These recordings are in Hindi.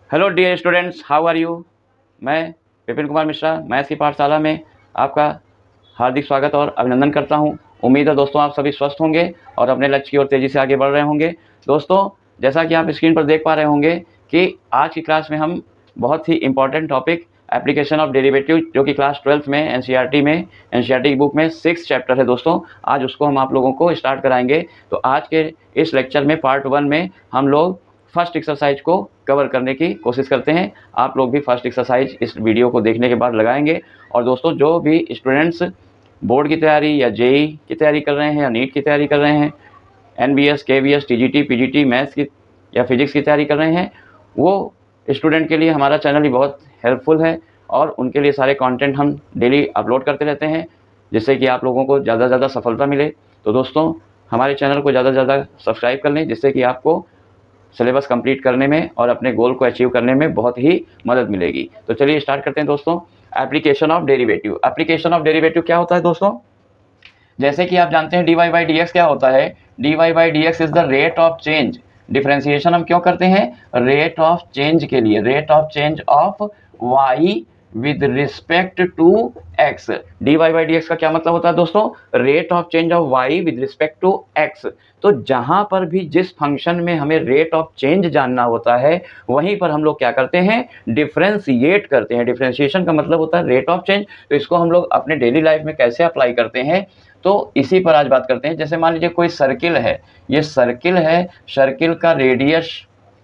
Hello dear students, how are you. मैं विपिन कुमार मिश्रा मैथ्स की पाठशाला में आपका हार्दिक स्वागत और अभिनंदन करता हूं। उम्मीद है दोस्तों आप सभी स्वस्थ होंगे और अपने लक्ष्य की ओर तेज़ी से आगे बढ़ रहे होंगे। दोस्तों, जैसा कि आप स्क्रीन पर देख पा रहे होंगे कि आज की क्लास में हम बहुत ही important topic application of derivative, जो कि क्लास 12th में एनसीईआरटी की बुक में 6th चैप्टर है दोस्तों, आज उसको हम आप लोगों को स्टार्ट कराएंगे। तो आज के इस लेक्चर में पार्ट 1 में हम लोग फर्स्ट एक्सरसाइज को कवर करने की कोशिश करते हैं। आप लोग भी फर्स्ट एक्सरसाइज इस वीडियो को देखने के बाद लगाएंगे। और दोस्तों, जो भी स्टूडेंट्स बोर्ड की तैयारी या जेई की तैयारी कर रहे हैं या नीट की तैयारी कर रहे हैं, NBS, KVS, TGT, PGT, maths की या फिजिक्स की तैयारी कर रहे हैं, वो स्टूडेंट के लिए हमारा चैनल ही बहुत हेल्पफुल है और उनके लिए सारे कंटेंट हम डेली अपलोड करते रहते हैं, जिससे कि आप लोगों को ज़्यादा से ज़्यादा सफलता मिले। तो दोस्तों, हमारे चैनल को ज़्यादा से ज़्यादा सब्सक्राइब कर लें, जिससे कि आपको सिलेबस कंप्लीट करने में और अपने गोल को अचीव करने में बहुत ही मदद मिलेगी। तो चलिए स्टार्ट करते हैं दोस्तों। Application of derivative. Application of derivative क्या होता है दोस्तों? जैसे कि आप जानते हैं dy बाई डी एक्स क्या होता है। dy by D X is the rate of change. Differentiation हम क्यों करते हैं? रेट ऑफ चेंज के लिए। Rate of change of y with respect to x। dy by D X का क्या मतलब होता है दोस्तों? Rate of change of y with respect to x। तो जहां पर भी जिस फंक्शन में हमें रेट ऑफ चेंज जानना होता है, वहीं पर हम लोग क्या करते हैं? डिफ्रेंशिएट करते हैं। डिफ्रेंशिएशन का मतलब होता है रेट ऑफ चेंज। तो इसको हम लोग अपने डेली लाइफ में कैसे अप्लाई करते हैं, तो इसी पर आज बात करते हैं। जैसे मान लीजिए कोई सर्किल है, ये सर्किल है, सर्किल का रेडियस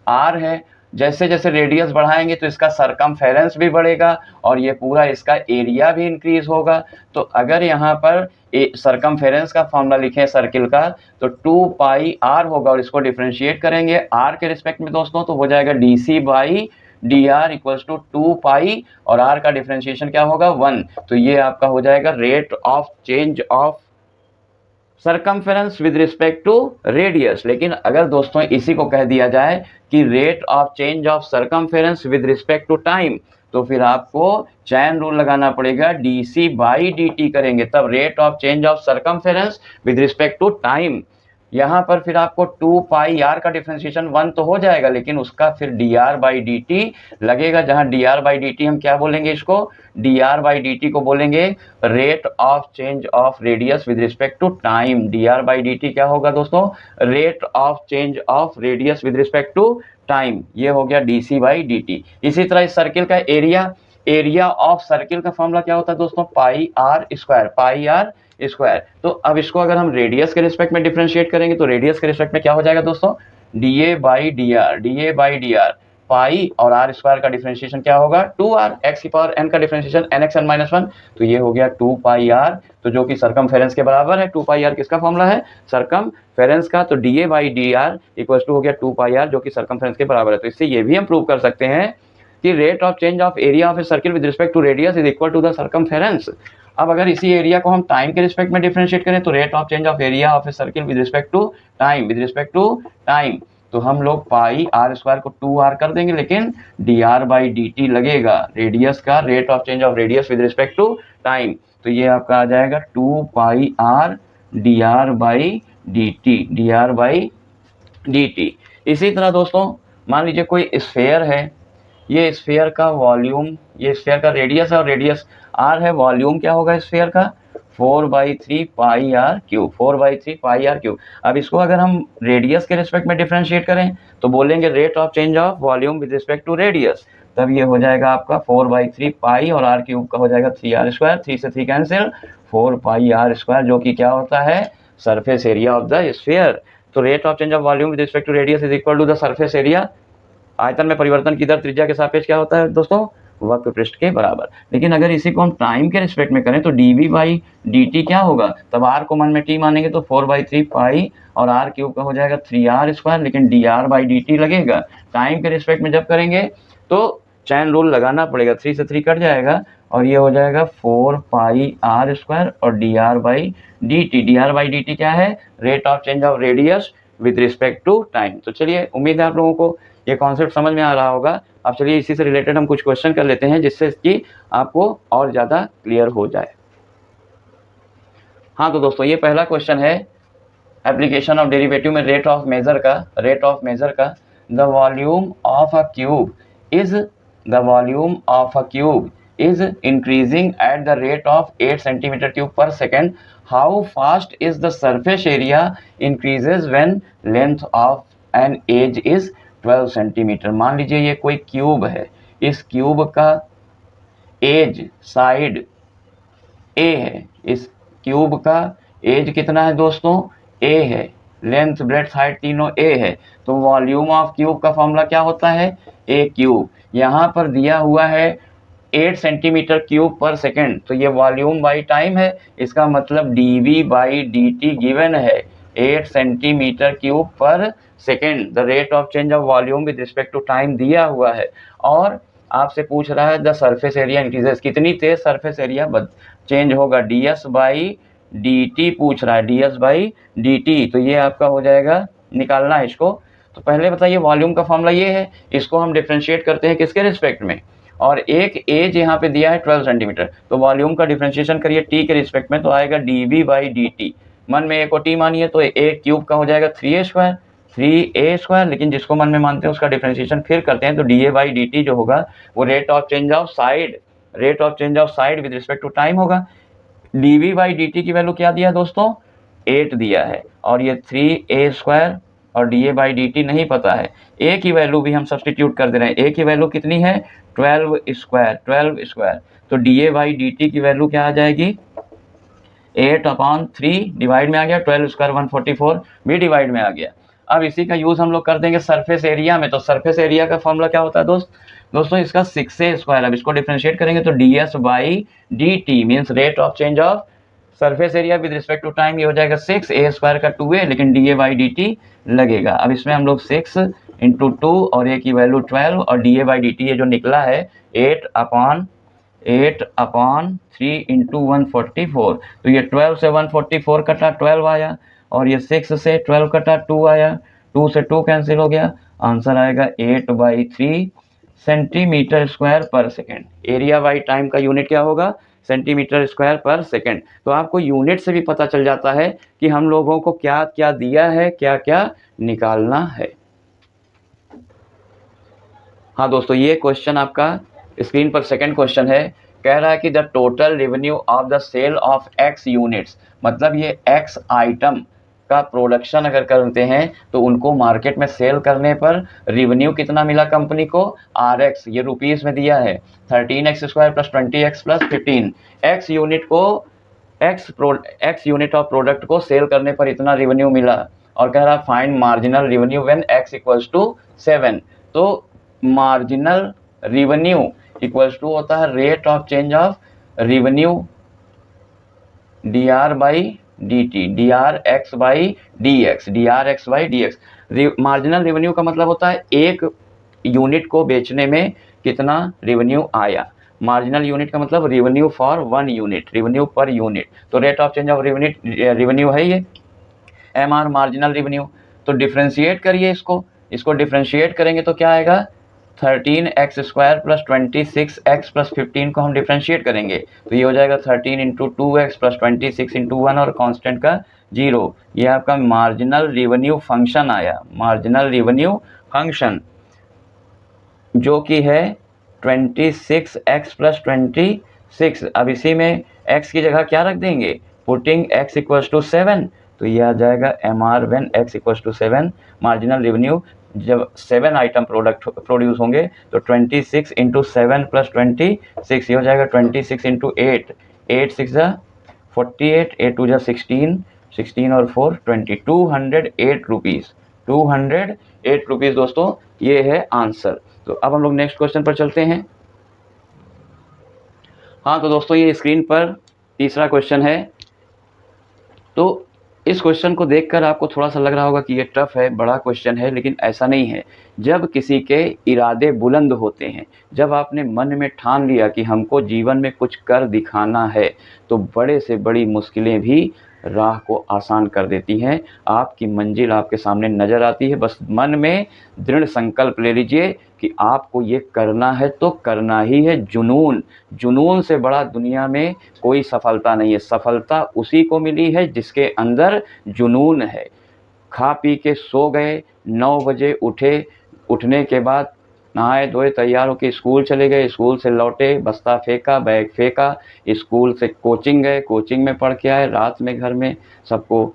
r है। जैसे जैसे रेडियस बढ़ाएंगे तो इसका सरकमफेरेंस भी बढ़ेगा और ये पूरा इसका एरिया भी इंक्रीज होगा। तो अगर यहाँ पर सरकमफेरेंस का फॉर्मूला लिखें सर्किल का, तो 2 पाई r होगा और इसको डिफ्रेंशिएट करेंगे r के रिस्पेक्ट में दोस्तों, तो हो जाएगा D by D R equals to 2 pi और r का डिफ्रेंशिएशन क्या होगा? 1। तो ये आपका हो जाएगा rate of change of circumference with respect to radius. लेकिन अगर दोस्तों इसी को कह दिया जाए कि rate of change of circumference with respect to time, तो फिर आपको चैन रूल लगाना पड़ेगा। डी बाई डी करेंगे तब rate of change of circumference with respect to time. यहाँ पर फिर आपको 2 पाई आर का डिफ्रेंशिएशन 1 तो हो जाएगा, लेकिन उसका फिर D R by D T लगेगा। जहाँ D R by D T हम क्या बोलेंगे? इसको D R by D T को बोलेंगे rate of change of radius with respect to time. D R by D T क्या होगा दोस्तों? Rate of change of radius with respect to time. ये हो गया D C by D T. इसी तरह इस सर्किल का एरिया ऑफ सर्किल का फॉर्मूला क्या होता है दोस्तों? पाई आर स्क्वायर। तो अब इसको अगर हम रेडियस के रिस्पेक्ट में डिफरेंशिएट करेंगे तो रेडियस के रिस्पेक्ट में क्या हो जाएगा दोस्तों? डी बाई डी आर पाई और आर स्क्वायर का डिफरेंशिएशन क्या होगा? 2r। एक्स की पावर n का डिफरेंशिएशन nx n माइनस 1, तो ये हो गया 2 पाई आर, तो जो कि सरकमफेरेंस के बराबर है। 2 पाई आर किसका फॉर्मूला है? सरकमफेरेंस का। तो D by D R equal to हो गया 2 पाई आर, जो कि सरकमफेरेंस के बराबर है। तो इससे ये भी हम प्रूव कर सकते हैं कि rate of change of area of a circle with respect to radius is equal to the circumference. अब अगर इसी एरिया को हम टाइम के रिस्पेक्ट में डिफरेंशिएट करें तो rate of change of area of a circle with respect to time, तो हम लोग पाई आर स्क्वायर को 2r कर देंगे, लेकिन D R by D T लगेगा। रेडियस का rate of change of radius with respect to time, तो ये आपका आ जाएगा 2 pi R D R by D T. इसी तरह दोस्तों, मान लीजिए कोई स्फेयर है, ये स्फेयर का वॉल्यूम, ये स्फेयर का रेडियस है और रेडियस r है। वॉल्यूम क्या होगा स्फेयर का? 4/3 पाई आर क्यूब। अब इसको अगर हम रेडियस के रिस्पेक्ट में डिफरेंशिएट करें तो बोलेंगे rate of change of volume with respect to radius. तब ये हो जाएगा आपका 4/3 पाई और r क्यूब का हो जाएगा 3r स्क्वायर। 3 से 3 कैंसिल, 4 पाई r स्क्वायर, जो कि क्या होता है? Surface area of the sphere. तो rate of change of volume with respect to radius is equal to the surface area. आयतन में परिवर्तन की दर त्रिज्या के सापेक्ष क्या होता है दोस्तों? वक्र पृष्ठ के बराबर। लेकिन अगर इसी को हम टाइम के रिस्पेक्ट में करें तो dv बाई dt क्या होगा? तब r को मन में t मानेंगे तो 4/3 पाई और r क्यूब का हो जाएगा 3r स्क्वायर, लेकिन dr बाई dt लगेगा। टाइम के रिस्पेक्ट में जब करेंगे तो चैन रूल लगाना पड़ेगा, 3 से 3 कट जाएगा और ये हो जाएगा 4 पाई r स्क्वायर और dr बाई dt क्या है? Rate of change of radius with respect to time. तो चलिए, उम्मीद है आप लोगों को ये कॉन्सेप्ट समझ में आ रहा होगा। अब चलिए इसी से रिलेटेड हम कुछ क्वेश्चन कर लेते हैं, जिससे कि आपको और ज़्यादा क्लियर हो जाए। हाँ तो दोस्तों, ये पहला क्वेश्चन है एप्लीकेशन ऑफ डेरिवेटिव में रेट ऑफ मेजर का। The volume of a cube is the volume of a cube is increasing at the rate of 8 centimeter cube per second, how fast is the surface area increases when length of an edge is 12 centimeter। मान लीजिए ये कोई क्यूब है, इस क्यूब का एज साइड ए है, इस क्यूब का एज कितना है दोस्तों, ए है, लेंथ ब्रेड्थ हाइट तीनों ए है, तो वॉल्यूम ऑफ क्यूब का फॉर्मूला क्या होता है, ए क्यूब। यहाँ पर दिया हुआ है 8 सेंटीमीटर क्यूब पर सेकेंड, तो ये वॉल्यूम बाई टाइम है, इसका मतलब dV बाई dt गिवन है 8 centimetre cube per second. The rate of change of volume with respect to time दिया हुआ है, और आपसे पूछ रहा है द सरफेस एरिया इंक्रीजेस, कितनी तेज सरफेस एरिया चेंज होगा, ds बाई dt पूछ रहा है, ds बाई dt, तो ये आपका हो जाएगा, निकालना है इसको। तो पहले बताइए वॉल्यूम का फॉर्मूला ये है, इसको हम डिफ्रेंशिएट करते हैं किसके रिस्पेक्ट में, और एक एज यहाँ पे दिया है 12 सेंटीमीटर, तो वॉल्यूम का डिफ्रेंशिएशन करिए टी के रिस्पेक्ट में, तो आएगा dV बाई dt। मन में ए को टी मानिए तो ए क्यूब का हो जाएगा 3a², लेकिन जिसको मन में मानते हैं उसका डिफ्रेंशिएशन फिर करते हैं, तो dA बाई dt जो होगा वो rate of change of side with respect to time होगा। dV बाई dt की वैल्यू क्या दिया है दोस्तों, 8 दिया है, और ये 3a² और dA बाई dt नहीं पता है, a की वैल्यू भी हम सब्सटीट्यूट कर दे रहे हैं, a की वैल्यू कितनी है 12², तो dA बाई dt की वैल्यू क्या आ जाएगी 8/3, डिवाइड में आ गया, 12² 144 भी डिवाइड में आ गया। अब इसी का यूज़ हम लोग कर देंगे सरफेस एरिया में, तो सरफेस एरिया का फॉर्मूला क्या होता है दोस्तों इसका 6a², अब इसको डिफ्रेंशिएट करेंगे तो ds by dt means rate of change of surface area with respect to time, ये हो जाएगा 6a² का 2a, लेकिन dA बाई dt लगेगा। अब इसमें हम लोग 6 × 2 और a की वैल्यू 12 और dA बाई dt ये जो निकला है 8/3 × 144, तो ये 12 से 144 कटा 12 आया, और ये 6 से 12 कटा 2 आया, 2 से 2 कैंसिल हो गया, आंसर आएगा 8/3 सेंटीमीटर स्क्वायर पर सेकेंड। एरिया बाई टाइम का यूनिट क्या होगा, सेंटीमीटर स्क्वायर पर सेकेंड। तो आपको यूनिट से भी पता चल जाता है कि हम लोगों को क्या क्या दिया है, क्या क्या निकालना है। हाँ दोस्तों, ये क्वेश्चन आपका स्क्रीन पर सेकंड क्वेश्चन है, कह रहा है कि the total revenue of the sale of x units, मतलब ये x आइटम का प्रोडक्शन अगर करते हैं तो उनको मार्केट में सेल करने पर रेवेन्यू कितना मिला कंपनी को, rx, ये रुपीस में दिया है 13x² + 20x + 15, x यूनिट को x यूनिट ऑफ प्रोडक्ट को सेल करने पर इतना रेवेन्यू मिला, और कह रहा find marginal revenue when x = 7। तो मार्जिनल रेवेन्यू इक्वल्स टू होता है rate of change of revenue dr by dt, drx by dx। Marginal revenue का मतलब होता है एक यूनिट को बेचने में कितना रेवेन्यू आया, मार्जिनल यूनिट का मतलब रेवेन्यू फॉर 1 यूनिट, रेवेन्यू पर यूनिट, तो rate of change of revenue है ये MR मार्जिनल रेवेन्यू। तो डिफ्रेंशिएट करिए इसको डिफ्रेंशिएट करेंगे तो क्या आएगा 13x² + 26x + 15 को हम डिफ्रेंशिएट करेंगे तो ये हो जाएगा 13 × 2x + 26 × 1 और कांस्टेंट का 0। ये आपका मार्जिनल रेवेन्यू फंक्शन आया, मार्जिनल रेवेन्यू फंक्शन जो कि है 26x + 26। अब इसी में x की जगह क्या रख देंगे, पुटिंग x = 7, तो ये आ जाएगा MR when x = 7। Marginal revenue जब 7 आइटम प्रोडक्ट प्रोड्यूस होंगे तो 26 × 7 + 26 ये हो जाएगा 26 × 8, 8 × 6 = 48, 8 × 2 = 16, 16 और 4 20, 208 रुपीज़, 208 रुपीज़ दोस्तों, ये है आंसर। तो अब हम लोग नेक्स्ट क्वेश्चन पर चलते हैं। हाँ तो दोस्तों ये स्क्रीन पर तीसरा क्वेश्चन है। तो इस क्वेश्चन को देखकर आपको थोड़ा सा लग रहा होगा कि ये टफ है, बड़ा क्वेश्चन है, लेकिन ऐसा नहीं है। जब किसी के इरादे बुलंद होते हैं, जब आपने मन में ठान लिया कि हमको जीवन में कुछ कर दिखाना है, तो बड़े से बड़ी मुश्किलें भी राह को आसान कर देती हैं। आपकी मंजिल आपके सामने नज़र आती है, बस मन में दृढ़ संकल्प ले लीजिए कि आपको ये करना है तो करना ही है। जुनून से बड़ा दुनिया में कोई सफलता नहीं है। सफलता उसी को मिली है जिसके अंदर जुनून है। खा पी के सो गए, 9 बजे उठे, उठने के बाद नहाए धोए तैयार होकर स्कूल चले गए, स्कूल से लौटे, बस्ता फेंका, बैग फेंका, स्कूल से कोचिंग गए, कोचिंग में पढ़ के आए, रात में घर में सबको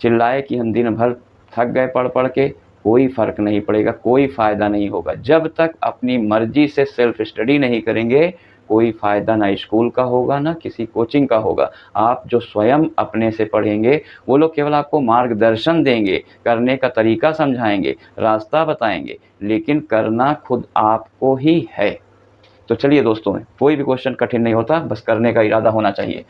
चिल्लाए कि हम दिन भर थक गए पढ़ पढ़ के। कोई फ़र्क नहीं पड़ेगा, कोई फ़ायदा नहीं होगा। जब तक अपनी मर्जी से सेल्फ स्टडी नहीं करेंगे, कोई फ़ायदा ना स्कूल का होगा ना किसी कोचिंग का होगा। आप जो स्वयं अपने से पढ़ेंगे, वो लोग केवल आपको मार्गदर्शन देंगे, करने का तरीका समझाएंगे, रास्ता बताएंगे, लेकिन करना खुद आपको ही है। तो चलिए दोस्तों, कोई भी क्वेश्चन कठिन नहीं होता, बस करने का इरादा होना चाहिए।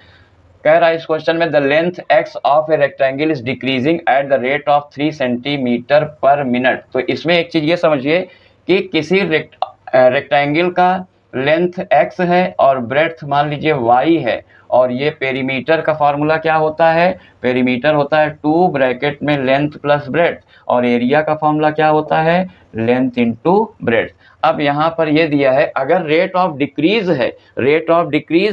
कह रहा है इस क्वेश्चन में, the length x of a rectangle is decreasing at the rate of 3 centimetre पर मिनट। तो इसमें एक चीज ये समझिए कि किसी रेक्टेंगल का लेंथ x है और ब्रेड्थ मान लीजिए y है, और ये पेरीमीटर का फॉर्मूला क्या होता है, पेरीमीटर होता है 2 ब्रैकेट में लेंथ प्लस ब्रेड्थ, और एरिया का फॉर्मूला क्या होता है, लेंथ इंटू ब्रेड्थ। अब यहाँ पर ये दिया है, अगर रेट ऑफ डिक्रीज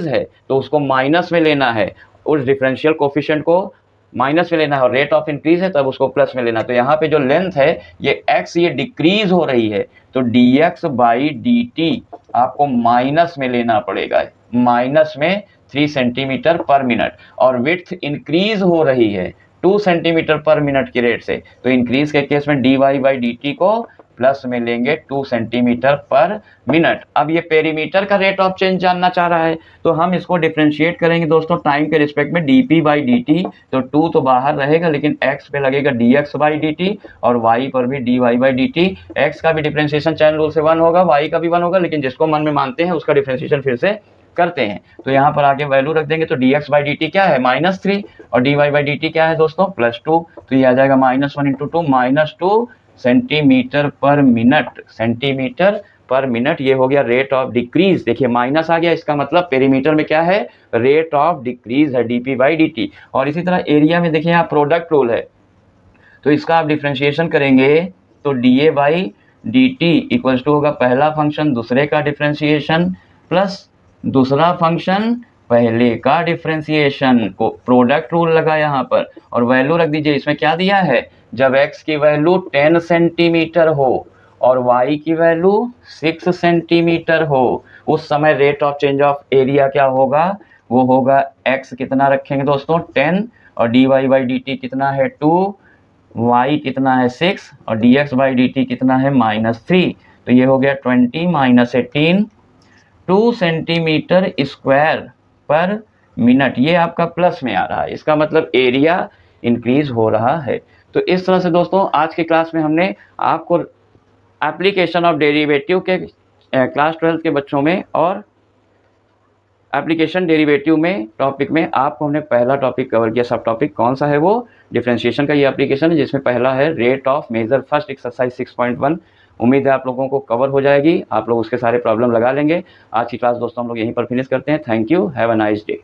है तो उसको माइनस में लेना है, उस डिफरेंशियल कोफिशिएंट को माइनस में लेना है, और रेट ऑफ इंक्रीज है तब उसको प्लस में लेना है। तो यहाँ पे जो लेंथ है ये x ये डिक्रीज हो रही है, तो dx बाई dt आपको माइनस में लेना पड़ेगा, माइनस में 3 सेंटीमीटर पर मिनट, और विड्थ इंक्रीज हो रही है 2 सेंटीमीटर पर मिनट की रेट से, तो इंक्रीज के केस में dy बाई dt को प्लस में लेंगे 2 सेंटीमीटर पर मिनट। अब ये पेरीमीटर का रेट ऑफ चेंज जानना चाह रहा है, तो हम इसको डिफरेंशिएट करेंगे दोस्तों टाइम के रिस्पेक्ट में, dp बाई dt, तो 2 तो बाहर रहेगा, लेकिन x पे लगेगा dx बाई dt, और y पर भी dy बाई dt। x का भी डिफरेंशिएशन चैन रूल से 1 होगा, y का भी 1 होगा, लेकिन जिसको मन में मानते हैं उसका डिफरेंशिएशन फिर से करते हैं। तो यहाँ पर आगे वैल्यू रख देंगे, तो dx बाई dt क्या है, -3, और dy बाई dt क्या है दोस्तों, +2, तो ये आ जाएगा -1 इंटू 2, -2 सेंटीमीटर पर मिनट, सेंटीमीटर पर मिनट। ये हो गया रेट ऑफ डिक्रीज। देखिए माइनस आ गया, इसका मतलब पेरीमीटर में क्या है, रेट ऑफ डिक्रीज है, dp बाई dt। और इसी तरह एरिया में देखिए यहाँ प्रोडक्ट रूल है, तो इसका आप डिफरेंशिएशन करेंगे तो da by dt equals to होगा पहला फंक्शन दूसरे का डिफरेंशिएशन प्लस दूसरा फंक्शन पहले का डिफरेंशिएशन, को प्रोडक्ट रूल लगा यहाँ पर, और वैल्यू रख दीजिए। इसमें क्या दिया है, जब x की वैल्यू 10 सेंटीमीटर हो और y की वैल्यू 6 सेंटीमीटर हो, उस समय rate of change of area क्या होगा, वो होगा x कितना रखेंगे दोस्तों 10, और dy बाई dt कितना है 2, y कितना है 6, और dx बाई dt कितना है -3, तो ये हो गया 20 - 18 2 सेंटीमीटर स्क्वायर पर मिनट। ये आपका प्लस में आ रहा है, इसका मतलब एरिया इंक्रीज हो रहा है। तो इस तरह से दोस्तों आज की क्लास में हमने आपको एप्लीकेशन ऑफ डेरिवेटिव के क्लास 12 के बच्चों में और एप्लीकेशन डेरिवेटिव में टॉपिक में आपको हमने पहला टॉपिक कवर किया। सब टॉपिक कौन सा है, वो डिफरेंशिएशन का ये एप्लीकेशन है, जिसमें पहला है rate of measure first exercise 6.1। उम्मीद है आप लोगों को कवर हो जाएगी, आप लोग उसके सारे प्रॉब्लम लगा लेंगे। आज की क्लास दोस्तों हम लोग यहीं पर फिनिश करते हैं। Thank you, have a nice day.